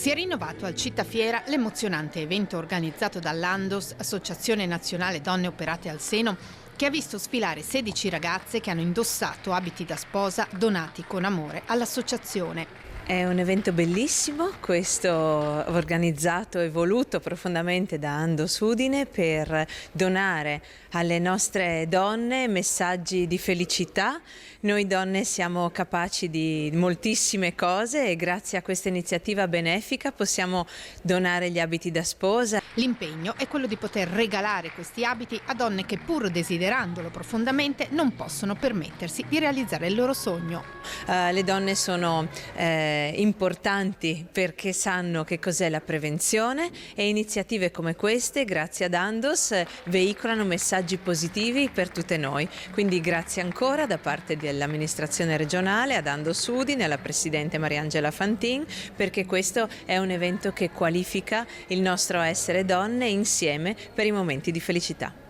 Si è rinnovato al Città Fiera l'emozionante evento organizzato dall'Andos, Associazione Nazionale Donne Operate al Seno, che ha visto sfilare 16 ragazze che hanno indossato abiti da sposa donati con amore all'associazione. È un evento bellissimo, questo organizzato e voluto profondamente da Andos Udine per donare alle nostre donne messaggi di felicità. Noi donne siamo capaci di moltissime cose e grazie a questa iniziativa benefica possiamo donare gli abiti da sposa. L'impegno è quello di poter regalare questi abiti a donne che, pur desiderandolo profondamente, non possono permettersi di realizzare il loro sogno. Le donne sono importanti perché sanno che cos'è la prevenzione e iniziative come queste, grazie ad Andos, veicolano messaggi positivi per tutte noi. Quindi grazie ancora da parte dell'amministrazione regionale, ad Andos Udine, alla presidente Mariangela Fantin, perché questo è un evento che qualifica il nostro essere donne insieme per i momenti di felicità.